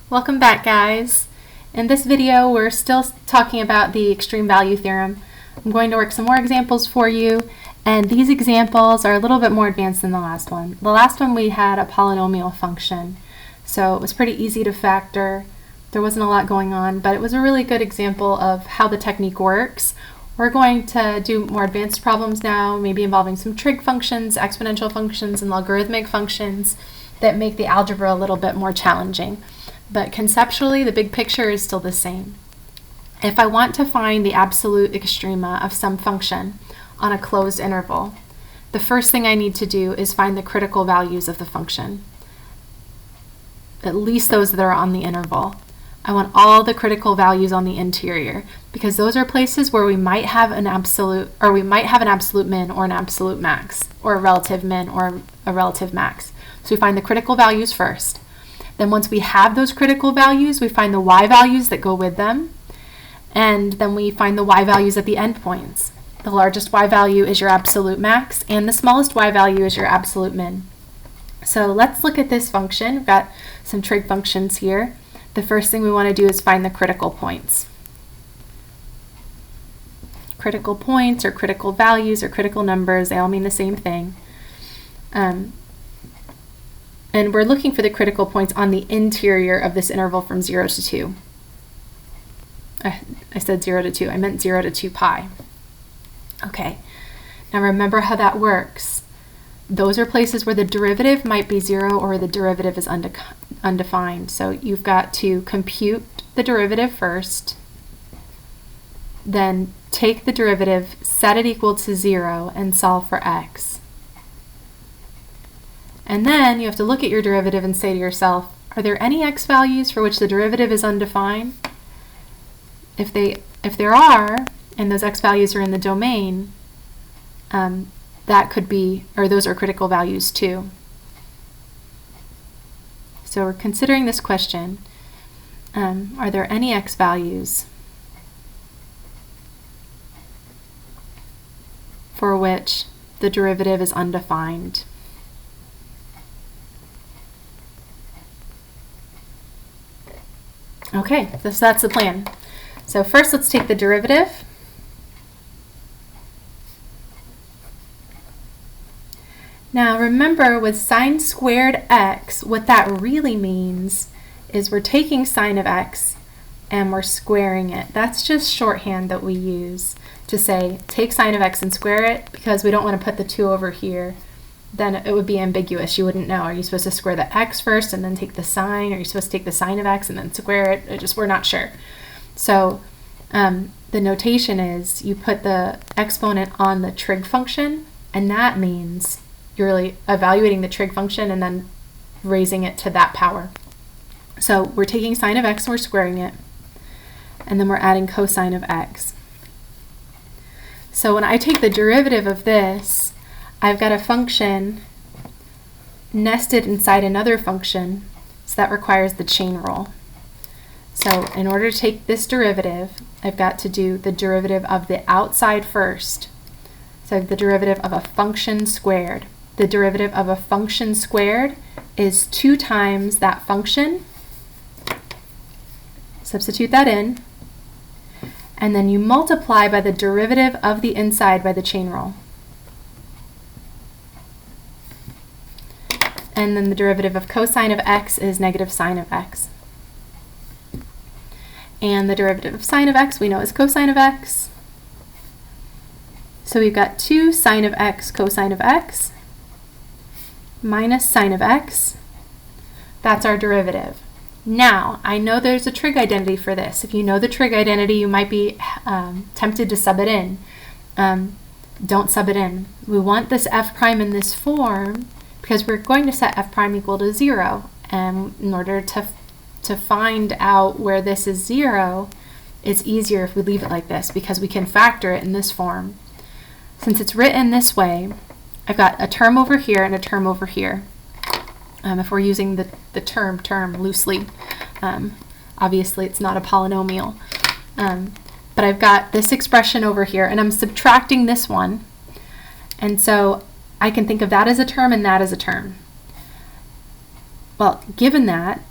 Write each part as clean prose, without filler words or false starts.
Welcome back, guys. In this video, we're still talking about the extreme value theorem. I'm going to work some more examples for you, and these examples are a little bit more advanced than the last one. The last one we had a polynomial function, so it was pretty easy to factor. There wasn't a lot going on, but it was a really good example of how the technique works. We're going to do more advanced problems now, maybe involving some trig functions, exponential functions, and logarithmic functions that make the algebra a little bit more challenging. But conceptually, the big picture is still the same. If I want to find the absolute extrema of some function on a closed interval, the first thing I need to do is find the critical values of the function, at least those that are on the interval. I want all the critical values on the interior, because those are places where we might have an absolute, or we might have an absolute min or an absolute max, or a relative min or a relative max. So we find the critical values first. Then once we have those critical values, we find the y values that go with them, and then we find the y values at the endpoints. The largest y value is your absolute max, and the smallest y value is your absolute min. So let's look at this function. We've got some trig functions here. The first thing we want to do is find the critical points. Critical points or critical values or critical numbers, they all mean the same thing. And we're looking for the critical points on the interior of this interval from 0 to 2. I said 0 to 2. I meant 0 to 2 pi. Okay. Now remember how that works. Those are places where the derivative might be 0 or the derivative is undefined. So you've got to compute the derivative first, then take the derivative, set it equal to 0, and solve for x. And then you have to look at your derivative and say to yourself, are there any x values for which the derivative is undefined? If there are, and those x values are in the domain, that could be, or those are critical values too. So we're considering this question, are there any x values for which the derivative is undefined? Okay, so that's the plan. So first let's take the derivative. Now remember, with sine squared x, what that really means is we're taking sine of x and we're squaring it. That's just shorthand that we use to say take sine of x and square it, because we don't want to put the 2 over here. Then it would be ambiguous. You wouldn't know. Are you supposed to square the x first and then take the sine? Are you supposed to take the sine of x and then square it? We're not sure. So the notation is you put the exponent on the trig function, and that means you're really evaluating the trig function and then raising it to that power. So we're taking sine of x and we're squaring it, and then we're adding cosine of x. So when I take the derivative of this, I've got a function nested inside another function, so that requires the chain rule. So in order to take this derivative, I've got to do the derivative of the outside first. So I have the derivative of a function squared. The derivative of a function squared is 2 times that function. Substitute that in, and then you multiply by the derivative of the inside by the chain rule. And then the derivative of cosine of x is negative sine of x. And the derivative of sine of x we know is cosine of x. So we've got 2 sine of x cosine of x minus sine of x. That's our derivative. Now, I know there's a trig identity for this. If you know the trig identity, you might be tempted to sub it in. Don't sub it in. We want this f prime in this form because we're going to set f prime equal to 0. And in order to find out where this is 0, it's easier if we leave it like this, because we can factor it in this form. Since it's written this way, I've got a term over here and a term over here. If we're using the term loosely, obviously it's not a polynomial. But I've got this expression over here, and I'm subtracting this one. And so I can think of that as a term and that as a term. Well, given that,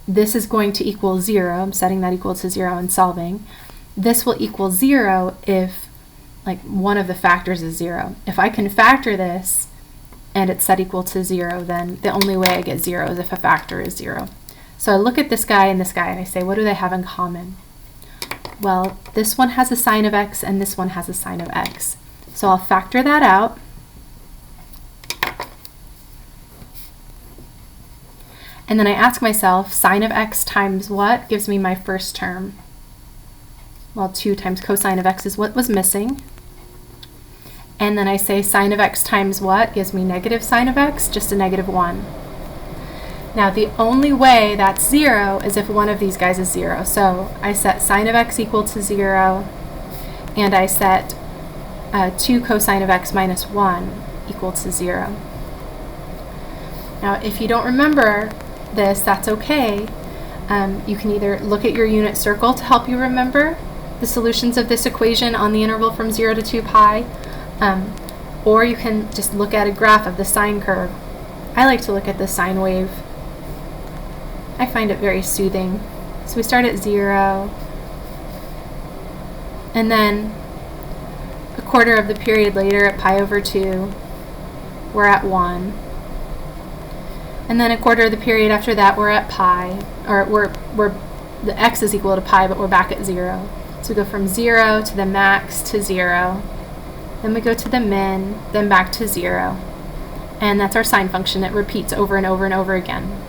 this is going to equal 0. I'm setting that equal to 0 and solving. This will equal 0 if like one of the factors is 0. If I can factor this and it's set equal to 0, then the only way I get 0 is if a factor is 0. So I look at this guy and I say, what do they have in common? Well, this one has a sine of x and this one has a sine of x. So I'll factor that out. And then I ask myself, sine of x times what gives me my first term? Well, 2 times cosine of x is what was missing. And then I say sine of x times what gives me negative sine of x, just a negative 1. Now the only way that's 0 is if one of these guys is 0. So I set sine of x equal to 0, and I set 2 cosine of x minus 1 equal to 0. Now if you don't remember this, that's okay. You can either look at your unit circle to help you remember the solutions of this equation on the interval from 0 to 2 pi, or you can just look at a graph of the sine curve. I like to look at the sine wave. I find it very soothing. So we start at 0, and then a quarter of the period later at pi over 2, we're at 1. And then a quarter of the period after that, we're at pi, or the x is equal to pi, but we're back at 0. So we go from 0 to the max to 0. Then we go to the min, then back to 0. And that's our sine function. It repeats over and over and over again.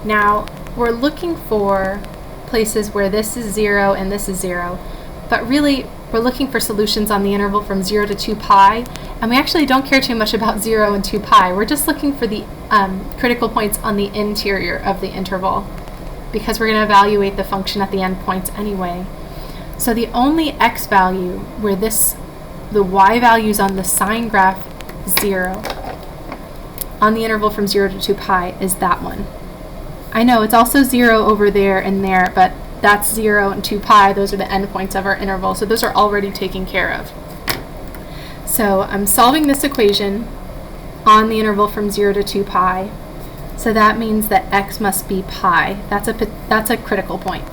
Now, we're looking for places where this is 0 and this is 0. But really, we're looking for solutions on the interval from 0 to 2 pi. And we actually don't care too much about 0 and 2 pi. We're just looking for the critical points on the interior of the interval, because we're going to evaluate the function at the endpoints anyway. So the only x value where the y values on the sine graph is 0 on the interval from 0 to 2 pi is that one. I know it's also 0 over there and there, but that's 0 and 2 pi. Those are the endpoints of our interval, so those are already taken care of. So I'm solving this equation on the interval from 0 to 2 pi. So that means that x must be pi. That's a critical point.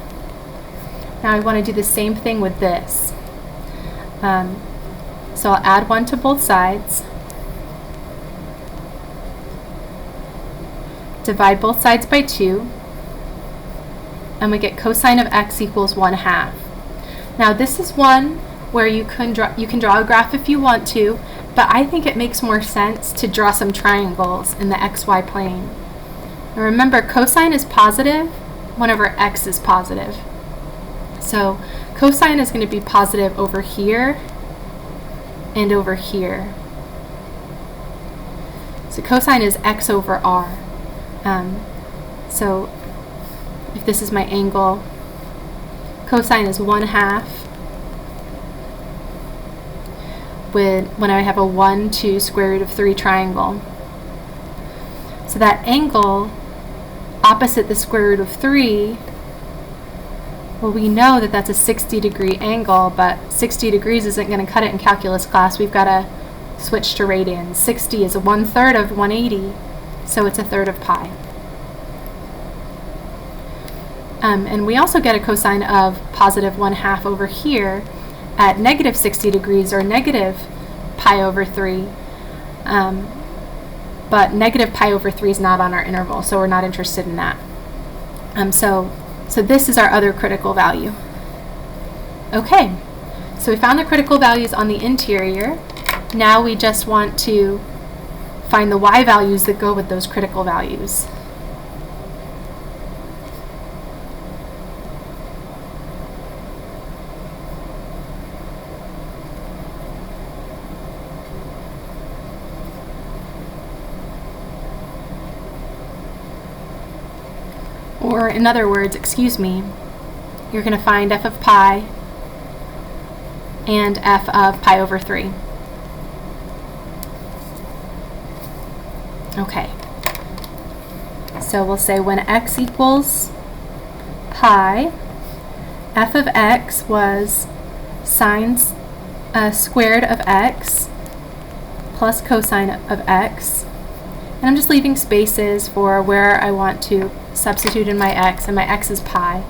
Now I want to do the same thing with this. So I'll add 1 to both sides. Divide both sides by 2. And we get cosine of x equals 1/2. Now this is one where you can draw a graph if you want to, but I think it makes more sense to draw some triangles in the xy plane. Now remember, cosine is positive whenever x is positive. So cosine is going to be positive over here and over here. So cosine is x over r. So if this is my angle, cosine is 1/2 when I have a 1, 2, square root of 3 triangle. So that angle opposite the square root of 3, well, we know that that's a 60-degree angle, but 60 degrees isn't going to cut it in calculus class. We've got to switch to radians. 60 is 1/3 of 180, so it's 1/3 of pi. And we also get a cosine of positive 1/2 over here at negative 60 degrees, or negative pi over 3. But negative pi over 3 is not on our interval, so we're not interested in that. So this is our other critical value. Okay, so we found the critical values on the interior. Now we just want to find the y values that go with those critical values. Or in other words, you're going to find f of pi and f of pi over 3. Okay, so we'll say when x equals pi, f of x was sine squared of x plus cosine of x, And I'm just leaving spaces for where I want to substitute in my x, and my x is pi.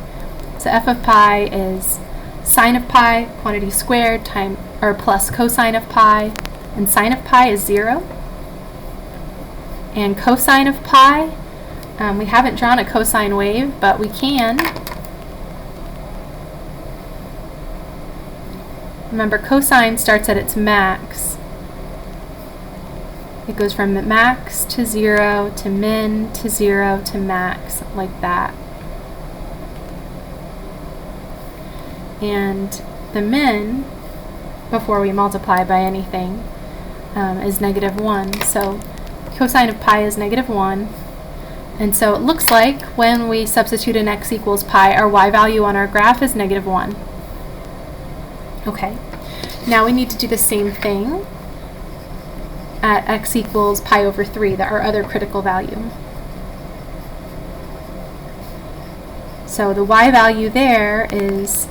So f of pi is sine of pi, quantity squared, plus cosine of pi, and sine of pi is 0. And cosine of pi, we haven't drawn a cosine wave, but we can. Remember, cosine starts at its max. It goes from max to 0 to min to 0 to max, like that. And the min, before we multiply by anything, is -1. So cosine of pi is -1. And so it looks like when we substitute in x equals pi, our y value on our graph is -1. Okay, now we need to do the same thing at x equals pi over 3, our other critical value. So the y value there is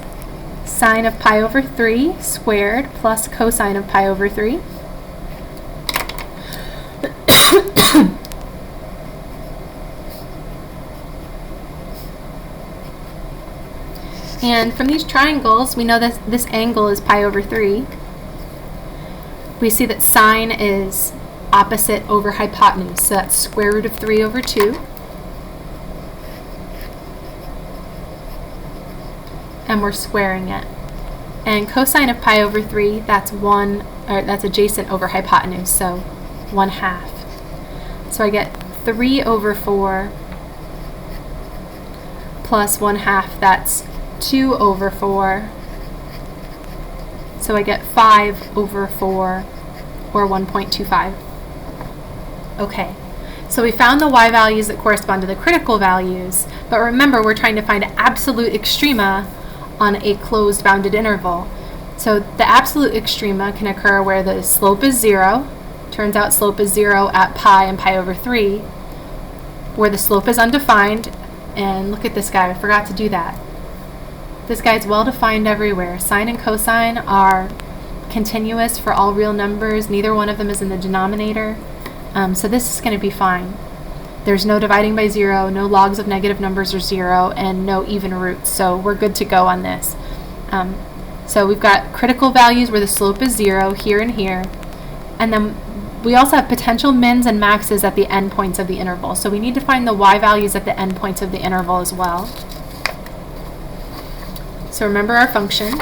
sine of pi over 3 squared plus cosine of pi over 3. And from these triangles, we know that this angle is pi over 3. We see that sine is opposite over hypotenuse, so that's square root of 3 over 2. And we're squaring it. And cosine of pi over 3, that's adjacent over hypotenuse, so 1/2. So I get 3 over 4 plus 1/2, that's 2 over 4. So I get 5 over 4, or 1.25. Okay, so we found the y values that correspond to the critical values, but remember we're trying to find absolute extrema on a closed bounded interval. So the absolute extrema can occur where the slope is 0. Turns out slope is 0 at pi and pi over 3, where the slope is undefined. And look at this guy, I forgot to do that. This guy's well defined everywhere. Sine and cosine are continuous for all real numbers. Neither one of them is in the denominator. So this is going to be fine. There's no dividing by 0, no logs of negative numbers are 0, and no even roots. So we're good to go on this. So we've got critical values where the slope is 0 here and here. And then we also have potential mins and maxes at the endpoints of the interval. So we need to find the y values at the endpoints of the interval as well. So remember our function.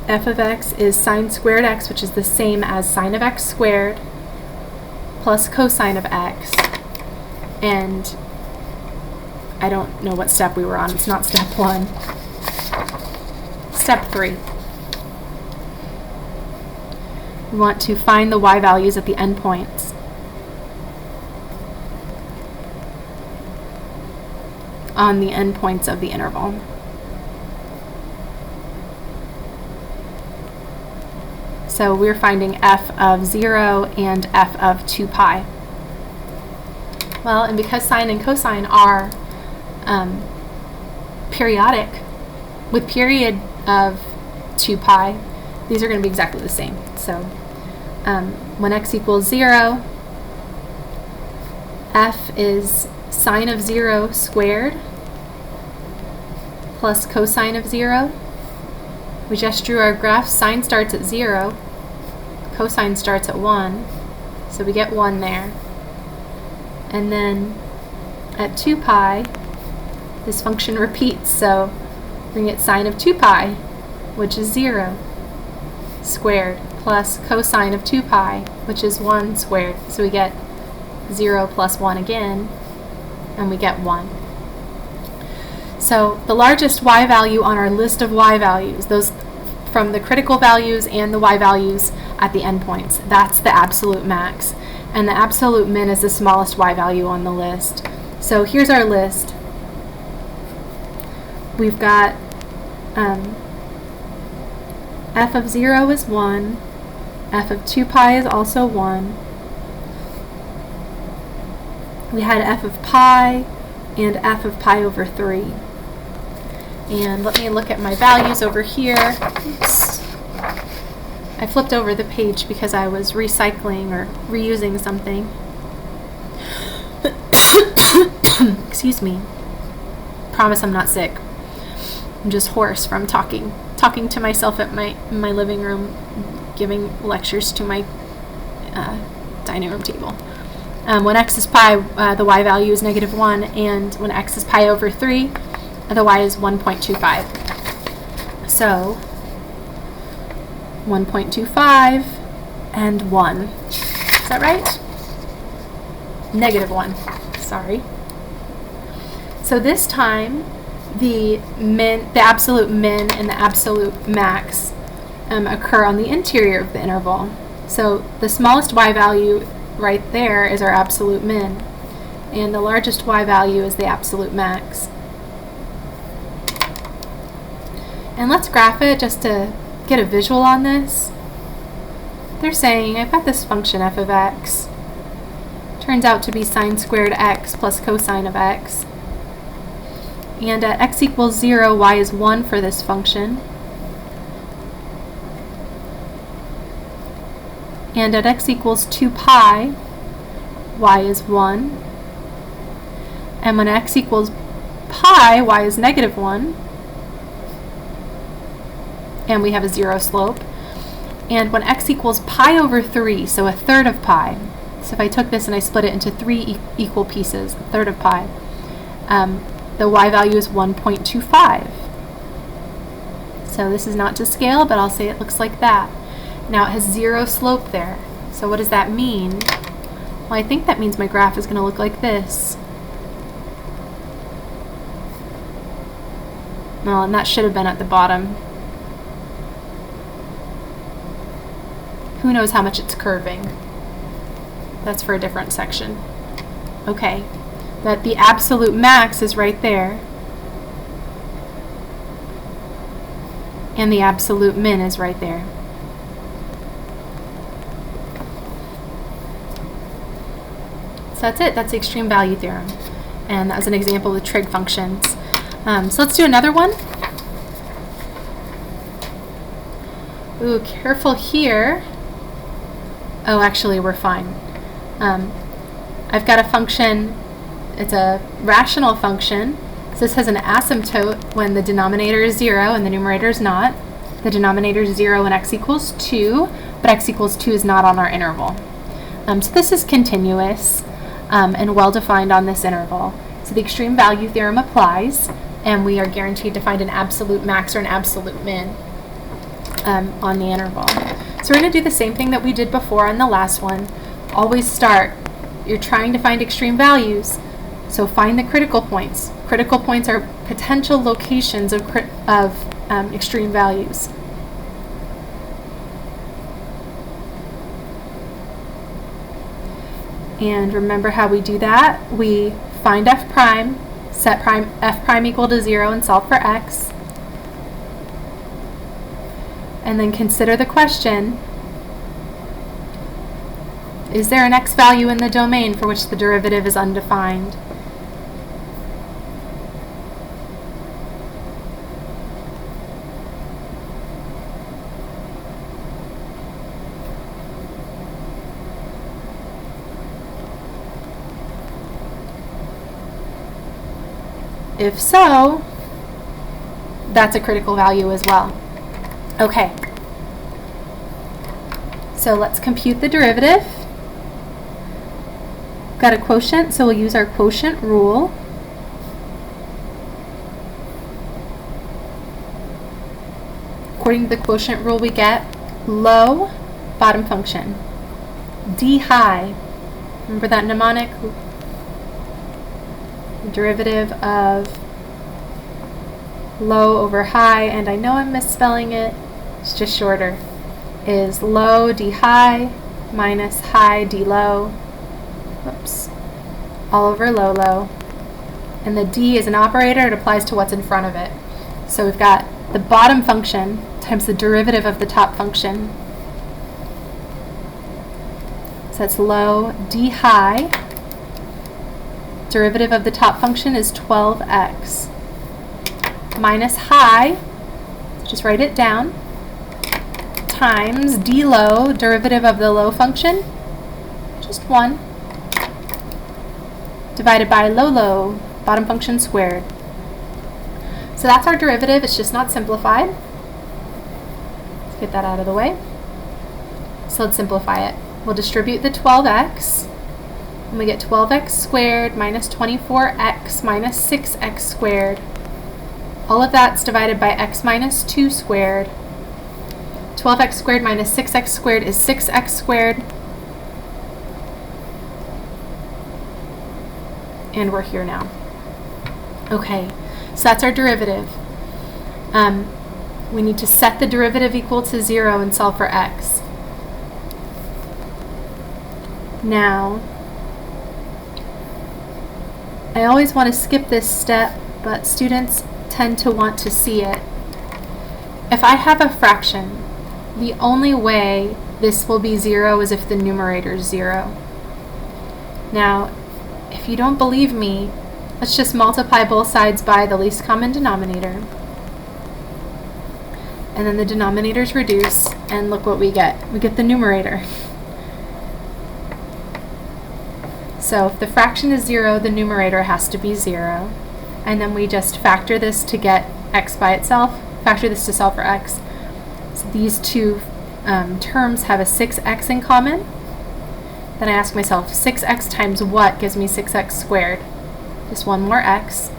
F of x is sine squared x, which is the same as sine of x squared, plus cosine of x. And I don't know what step we were on. It's not step 1. Step 3. We want to find the y values at the endpoints. On the endpoints of the interval. So we're finding f of 0 and f of 2 pi. Well, and because sine and cosine are periodic, with period of 2 pi, these are going to be exactly the same. So when x equals 0, f is sine of 0 squared plus cosine of 0. We just drew our graph. Sine starts at 0, cosine starts at 1, so we get 1 there. And then at 2 pi, this function repeats, so we get sine of 2 pi, which is 0 squared, plus cosine of 2 pi, which is 1 squared. So we get 0 plus 1 again, and we get 1. So the largest y value on our list of y values, those from the critical values and the y values at the endpoints, that's the absolute max. And the absolute min is the smallest y value on the list. So here's our list. We've got f of 0 is 1, f of 2 pi is also 1. We had f of pi, and f of pi over 3. And let me look at my values over here. Oops. I flipped over the page because I was recycling or reusing something. Excuse me. Promise I'm not sick. I'm just hoarse from talking to myself at my living room, giving lectures to my dining room table. When x is pi, the y value is -1, and when x is pi over 3, the y is 1.25. So 1.25 and 1. Is that right? -1. Sorry. So this time, the absolute min and the absolute max occur on the interior of the interval. So the smallest y value right there is our absolute min, and the largest y value is the absolute max. And let's graph it just to get a visual on this. They're saying I've got this function f of x. Turns out to be sine squared x plus cosine of x. And at x equals 0, y is 1 for this function. And at x equals 2 pi, y is 1. And when x equals pi, y is -1. And we have a 0 slope. And when x equals pi over 3, so a third of pi, so if I took this and I split it into 3 equal pieces, a third of pi, the y value is 1.25. So this is not to scale, but I'll say it looks like that. Now it has 0 slope there. So what does that mean? Well, I think that means my graph is going to look like this. Well, and that should have been at the bottom. Who knows how much it's curving? That's for a different section. Okay, but the absolute max is right there. And the absolute min is right there. So that's it. That's the extreme value theorem. And that was an example with trig functions. So let's do another one. Ooh, careful here. Oh, actually, we're fine. I've got a function. It's a rational function. So this has an asymptote when the denominator is 0 and the numerator is not. The denominator is 0 when x equals 2, but x equals 2 is not on our interval. So this is continuous and well-defined on this interval. So the extreme value theorem applies, and we are guaranteed to find an absolute max or an absolute min on the interval. So we're going to do the same thing that we did before on the last one. Always start. You're trying to find extreme values, so find the critical points. Critical points are potential locations of extreme values. And remember how we do that? We find f prime, set f prime equal to 0 and solve for x. And then consider the question, is there an x value in the domain for which the derivative is undefined? If so, that's a critical value as well. Okay, so let's compute the derivative. Got a quotient, so we'll use our quotient rule. According to the quotient rule, we get low bottom function, d high. Remember that mnemonic? The derivative of low over high, and I know I'm misspelling it, it's just shorter, is low d high minus high d low, whoops, all over low low. And the d is an operator, it applies to what's in front of it. So we've got the bottom function times the derivative of the top function. So that's low d high, Derivative of the top function is 12x. Minus high, just write it down, times d low, derivative of the low function, just 1, divided by low, bottom function squared. So that's our derivative. It's just not simplified. Let's get that out of the way. So let's simplify it. We'll distribute the 12x, and we get 12x squared minus 24x minus 6x squared. All of that's divided by x minus 2 squared. 12x squared minus 6x squared is 6x squared. And we're here now. Okay, so that's our derivative. We need to set the derivative equal to 0 and solve for x. Now, I always want to skip this step, but students tend to want to see it. If I have a fraction, the only way this will be 0 is if the numerator is 0. Now, if you don't believe me, let's just multiply both sides by the least common denominator. And then the denominators reduce, and look what we get. We get the numerator. So if the fraction is 0, the numerator has to be 0. And then we just factor this to get x by itself, factor this to solve for x. So these two terms have a 6x in common. Then I ask myself, 6x times what gives me 6x squared? Just one more x.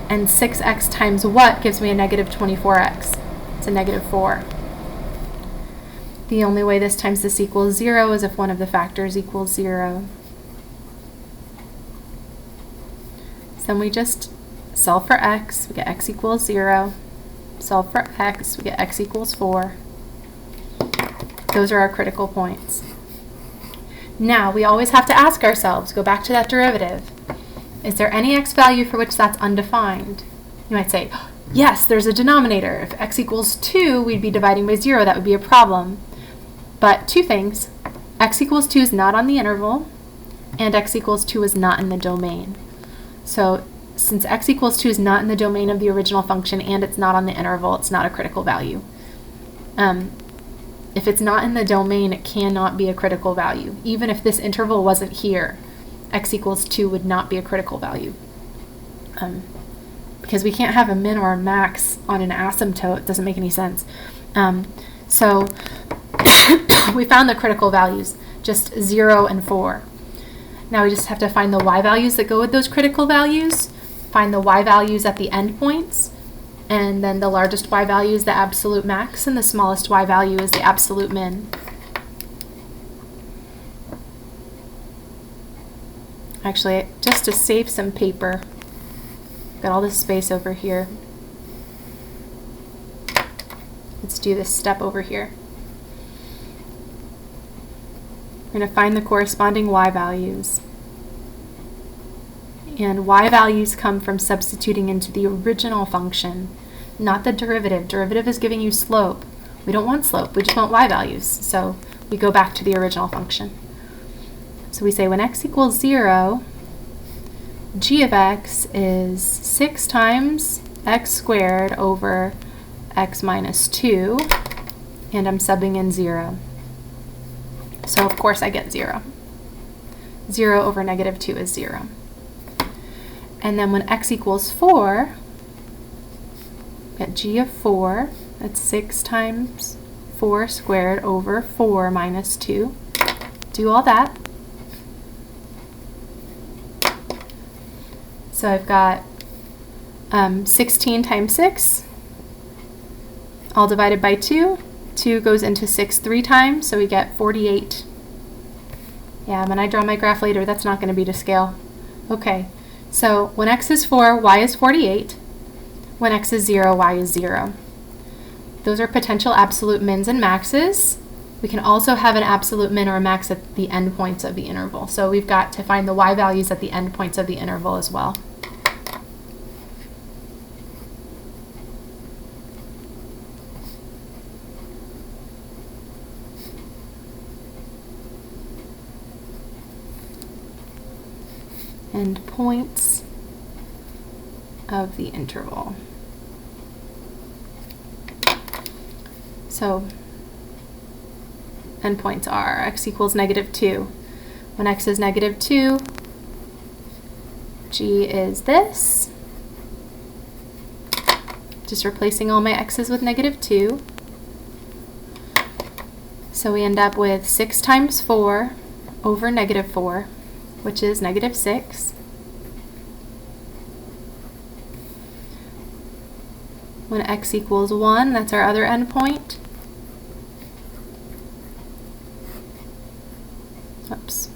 And 6x times what gives me a negative 24x? It's a negative 4. The only way this times this equals 0 is if one of the factors equals 0. So then we just solve for x, we get x equals 0. Solve for x, we get x equals 4. Those are our critical points. Now, we always have to ask ourselves, go back to that derivative, is there any x value for which that's undefined? You might say, yes, there's a denominator. If x equals 2, we'd be dividing by 0. That would be a problem. But two things. X equals 2 is not on the interval, and x equals 2 is not in the domain. So since x equals 2 is not in the domain of the original function and it's not on the interval, it's not a critical value. If it's not in the domain, it cannot be a critical value. Even if this interval wasn't here, x equals 2 would not be a critical value. Because we can't have a min or a max on an asymptote. It doesn't make any sense. So we found the critical values, just 0 and 4. Now we just have to find the y values that go with those critical values, find the y values at the endpoints, and then the largest y value is the absolute max, and the smallest y value is the absolute min. Actually, just to save some paper, got all this space over here. Let's do this step over here. We're going to find the corresponding y values. And y values come from substituting into the original function, not the derivative. Derivative is giving you slope. We don't want slope, we just want y values. So we go back to the original function. So we say when x equals 0, g of x is 6 times x squared over x minus 2, and I'm subbing in 0. So of course I get 0. 0 over negative 2 is 0. And then when x equals 4, get g of 4, that's 6 times 4 squared over 4 minus 2. Do all that. So I've got 16 times 6, all divided by 2. 2 goes into 6 3 times, so we get 48. Yeah, when I draw my graph later, that's not going to be to scale. Okay, so when x is 4, y is 48. When x is 0, y is 0. Those are potential absolute mins and maxes. We can also have an absolute min or a max at the endpoints of the interval. So we've got to find the y values at the endpoints of the interval as well. endpoints of the interval. So endpoints are x equals -2. When x is -2, g is this. Just replacing all my x's with -2. So we end up with 6 times 4 over -4, which is -6. When x equals 1, that's our other endpoint. Oops.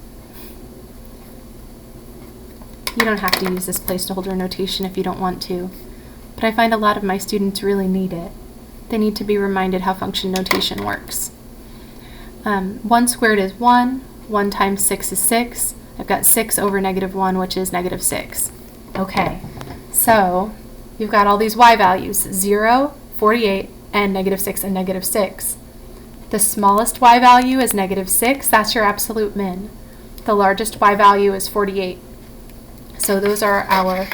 You don't have to use this placeholder notation if you don't want to, but I find a lot of my students really need it. They need to be reminded how function notation works. 1 squared is 1. 1 times 6 is 6. I've got 6 over -1, which is -6. Okay, so you've got all these y values, 0, 48, and -6 and -6. The smallest y value is -6. That's your absolute min. The largest y value is 48. So those are our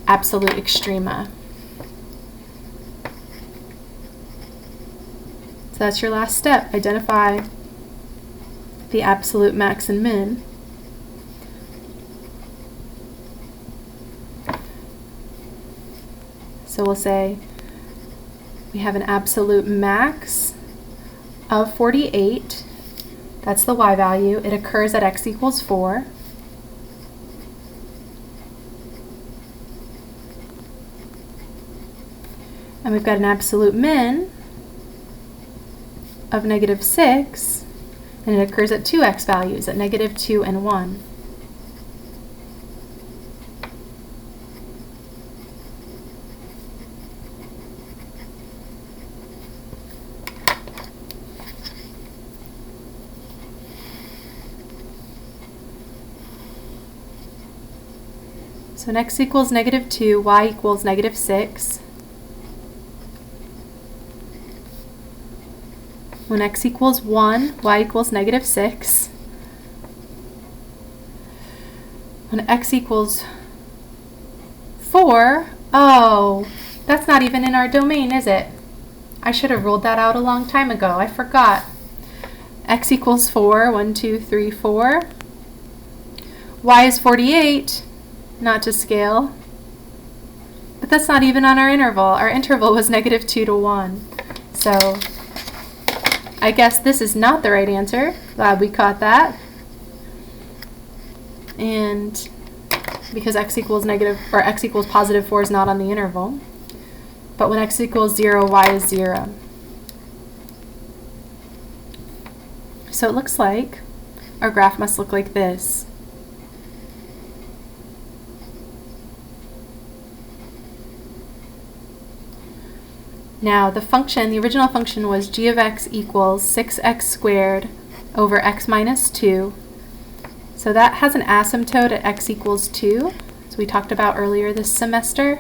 absolute extrema. So that's your last step. Identify the absolute max and min. So we'll say we have an absolute max of 48. That's the y value. It occurs at x equals 4. And we've got an absolute min of -6, and it occurs at 2 x values, at -2 and 1. So when x equals -2, y equals -6. When x equals 1, y equals -6. When x equals 4, oh, that's not even in our domain, is it? I should have ruled that out a long time ago. I forgot. X equals 4, 1, 2, 3, 4. Y is 48, not to scale. But that's not even on our interval. Our interval was -2 to 1. So I guess this is not the right answer. Glad we caught that. And because x equals +4 is not on the interval. But when x equals 0, y is 0. So it looks like our graph must look like this. Now the original function was g of x equals 6x squared over x minus 2. So that has an asymptote at x equals 2, as we talked about earlier this semester.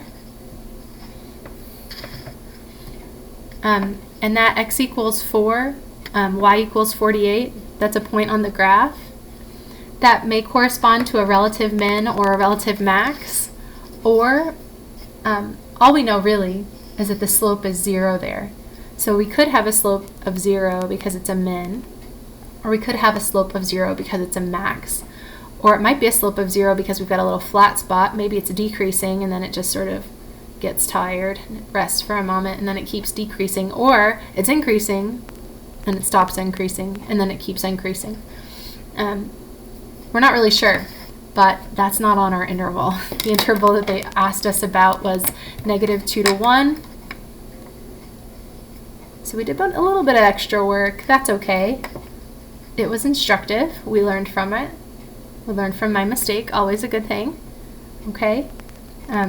And that x equals 4, y equals 48, that's a point on the graph. That may correspond to a relative min or a relative max, or all we know really is that the slope is 0 there. So we could have a slope of 0 because it's a min, or we could have a slope of 0 because it's a max, or it might be a slope of 0 because we've got a little flat spot. Maybe it's decreasing and then it just sort of gets tired and it rests for a moment and then it keeps decreasing, or it's increasing and it stops increasing and then it keeps increasing. We're not really sure, but that's not on our interval. The interval that they asked us about was -2 to 1. So we did a little bit of extra work. That's okay. It was instructive. We learned from it. We learned from my mistake. Always a good thing. Okay.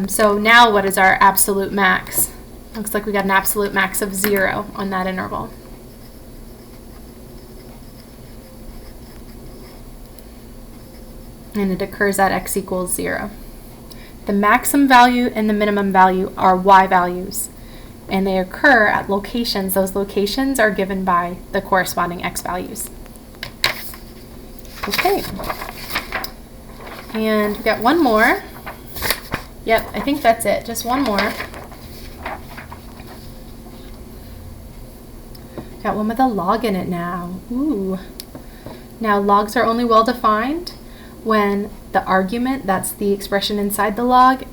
So now what is our absolute max? Looks like we got an absolute max of 0 on that interval. And it occurs at x equals 0. The maximum value and the minimum value are y values, and they occur at locations. Those locations are given by the corresponding x values. Okay. And we got one more. Yep, I think that's it. Just one more. Got one with a log in it now. Ooh. Now logs are only well defined when the argument, that's the expression inside the log,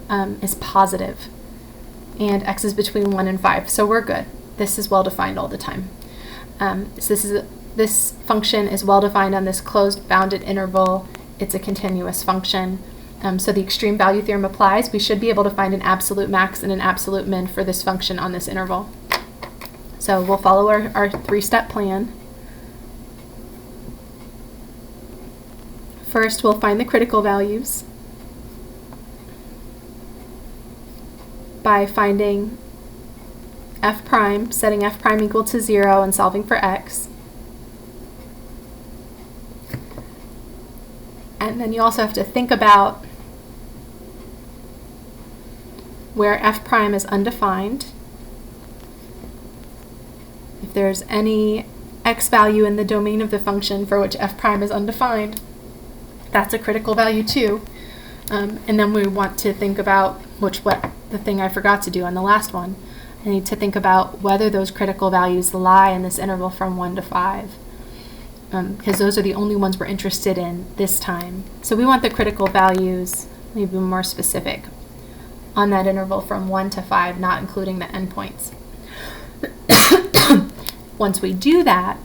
is positive. And x is between 1 and 5, so we're good. This is well defined all the time. So this function is well defined on this closed bounded interval. It's a continuous function. So the extreme value theorem applies. We should be able to find an absolute max and an absolute min for this function on this interval. So we'll follow our three-step plan. First, we'll find the critical values by finding f prime, setting f prime equal to 0 and solving for x. And then you also have to think about where f prime is undefined. If there's any x value in the domain of the function for which f prime is undefined, that's a critical value too. And then we want to think about the thing I forgot to do on the last one. I need to think about whether those critical values lie in this interval from 1 to 5. Because those are the only ones we're interested in this time. So we want the critical values, maybe more specific, on that interval from 1 to 5, not including the endpoints. Once we do that,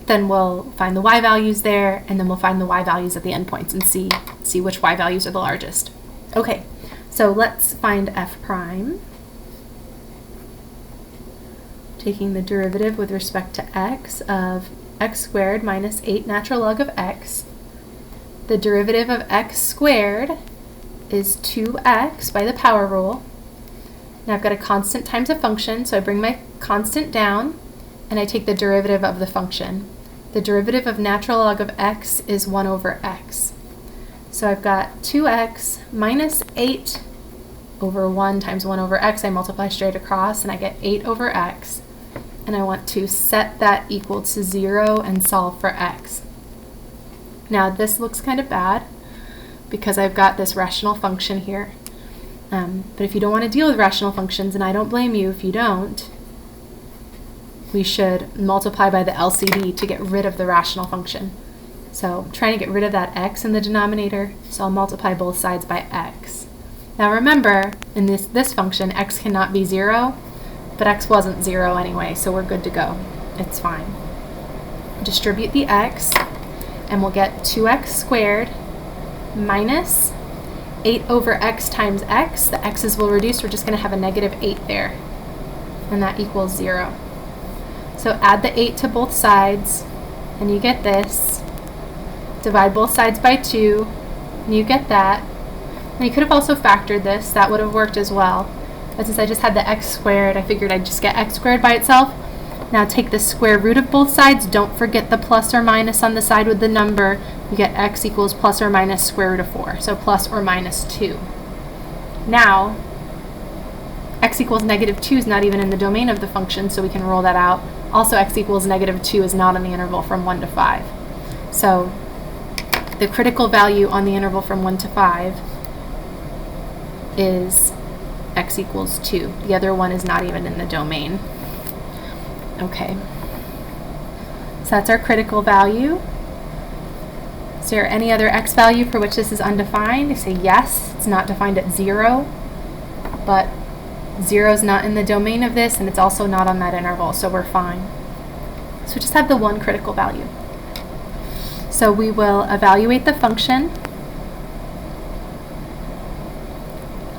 then we'll find the y values there, and then we'll find the y values at the endpoints and see which y values are the largest. Okay, so let's find f prime. Taking the derivative with respect to x of x squared minus 8 natural log of x. The derivative of x squared is 2x by the power rule. Now I've got a constant times a function, so I bring my constant down and I take the derivative of the function. The derivative of natural log of x is 1 over x. So I've got 2x minus 8 over 1 times 1 over x. I multiply straight across and I get 8 over x. And I want to set that equal to 0 and solve for x. Now this looks kind of bad because I've got this rational function here. But if you don't want to deal with rational functions, and I don't blame you if you don't, we should multiply by the LCD to get rid of the rational function. So I'm trying to get rid of that x in the denominator, so I'll multiply both sides by x. Now remember, in this function, x cannot be 0, but x wasn't 0 anyway, so we're good to go. It's fine. Distribute the x, and we'll get 2x squared minus 8 over x times x. The x's will reduce. We're just going to have a negative 8 there, and that equals 0. So add the 8 to both sides, and you get this. Divide both sides by 2, and you get that. And you could have also factored this. That would have worked as well. But since I just had the x squared, I figured I'd just get x squared by itself. Now take the square root of both sides. Don't forget the plus or minus on the side with the number. You get x equals plus or minus square root of 4. So plus or minus 2. Now, x equals negative 2 is not even in the domain of the function, so we can roll that out. Also, x equals negative 2 is not on the interval from 1 to 5. So the critical value on the interval from 1 to 5 is x equals 2. The other one is not even in the domain. Okay. So that's our critical value. Is there any other x value for which this is undefined? I say yes, it's not defined at 0, but 0 is not in the domain of this, and it's also not on that interval, so we're fine. So we just have the one critical value. So we will evaluate the function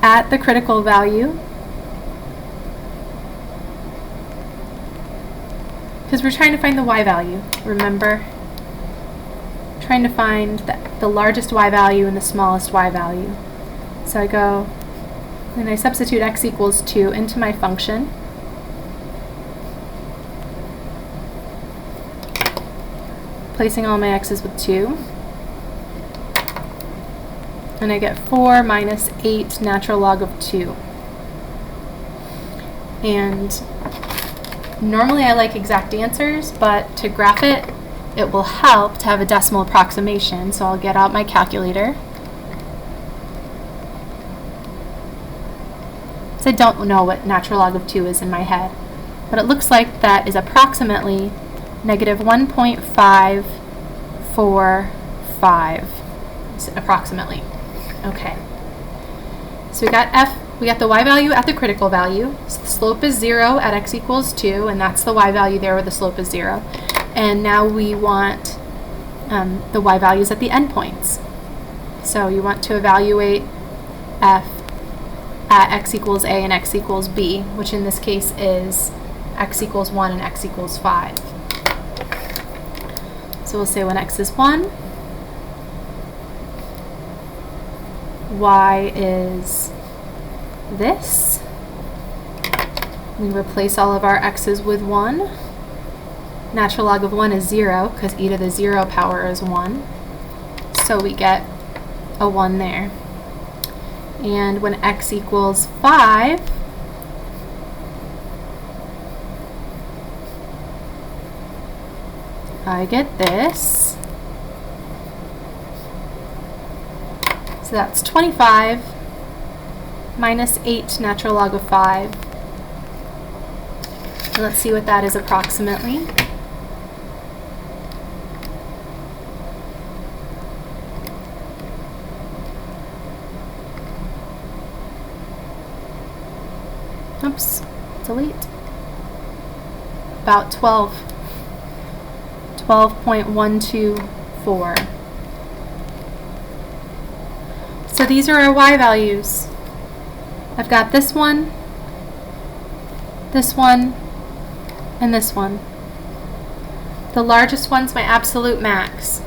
at the critical value, because we're trying to find the y value. Remember, trying to find the largest y value and the smallest y value. So I go and I substitute x equals 2 into my function. Placing all my x's with 2. And I get 4 minus 8 natural log of 2. And normally I like exact answers, but to graph it, it will help to have a decimal approximation. So I'll get out my calculator. So I don't know what natural log of 2 is in my head, but it looks like that is approximately negative 1.545, approximately. Okay. So we got the y value at the critical value. So the slope is 0 at x equals 2, and that's the y value there where the slope is 0. And now we want the y values at the endpoints. So you want to evaluate f at x equals a and x equals b, which in this case is x equals 1 and x equals 5. So we'll say when x is 1, y is this. We replace all of our x's with 1. Natural log of 1 is 0 because e to the 0 power is 1. So we get a 1 there. And when x equals 5, I get this. So that's 25 minus 8 natural log of 5. And let's see what that is approximately. Oops, delete. About 12.124. So these are our y values. I've got this one, and this one. The largest one's my absolute max.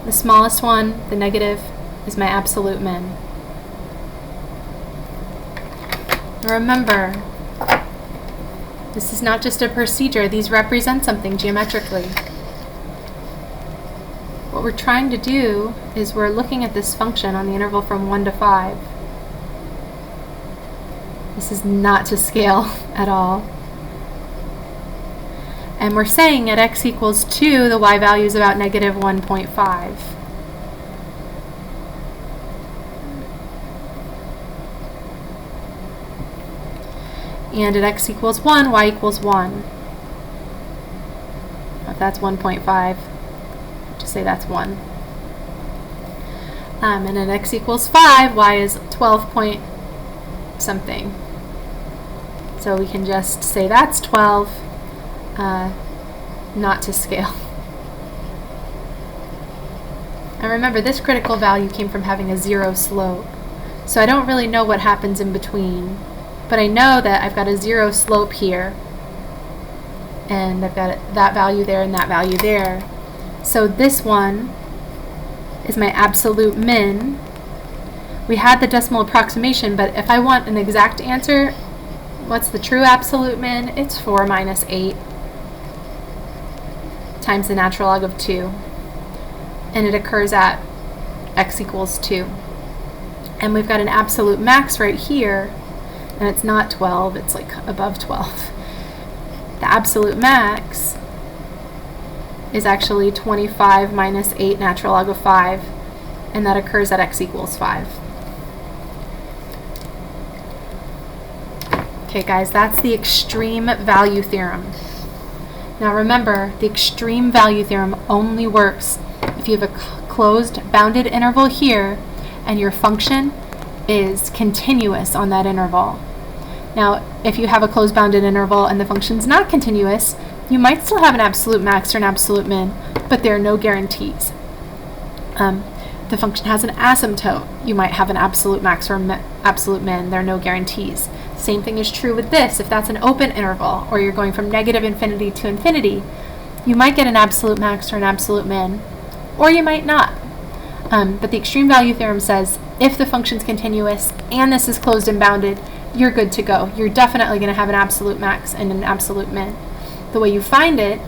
The smallest one, the negative, is my absolute min. Remember, this is not just a procedure. These represent something geometrically. What we're trying to do is we're looking at this function on the interval from 1 to 5. This is not to scale at all. And we're saying at x equals 2, the y value is about negative 1.5. And at x equals 1, y equals 1. If that's 1.5, just say that's 1. And at x equals 5, y is 12 point something. So we can just say that's 12, not to scale. And remember, this critical value came from having a 0 slope. So I don't really know what happens in between. But I know that I've got a 0 slope here, and I've got that value there and that value there. So this one is my absolute min. We had the decimal approximation, but if I want an exact answer, what's the true absolute min? It's 4 minus 8 times the natural log of 2. And it occurs at x equals 2. And we've got an absolute max right here. And it's not 12, it's like above 12. The absolute max is actually 25 minus 8 natural log of 5, and that occurs at x equals 5. Okay guys, that's the extreme value theorem. Now remember, the extreme value theorem only works if you have a closed bounded interval here and your function is continuous on that interval. Now, if you have a closed bounded interval and the function's not continuous, you might still have an absolute max or an absolute min, but there are no guarantees. The function has an asymptote. You might have an absolute max or absolute min. There are no guarantees. Same thing is true with this. If that's an open interval, or you're going from negative infinity to infinity, you might get an absolute max or an absolute min, or you might not. But the extreme value theorem says if the function's continuous and this is closed and bounded, you're good to go. You're definitely going to have an absolute max and an absolute min. The way you find it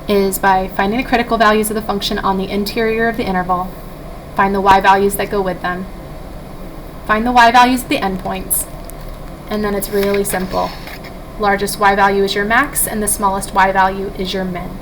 is by finding the critical values of the function on the interior of the interval, find the y values that go with them, find the y values at the endpoints, and then it's really simple. Largest y value is your max and the smallest y value is your min.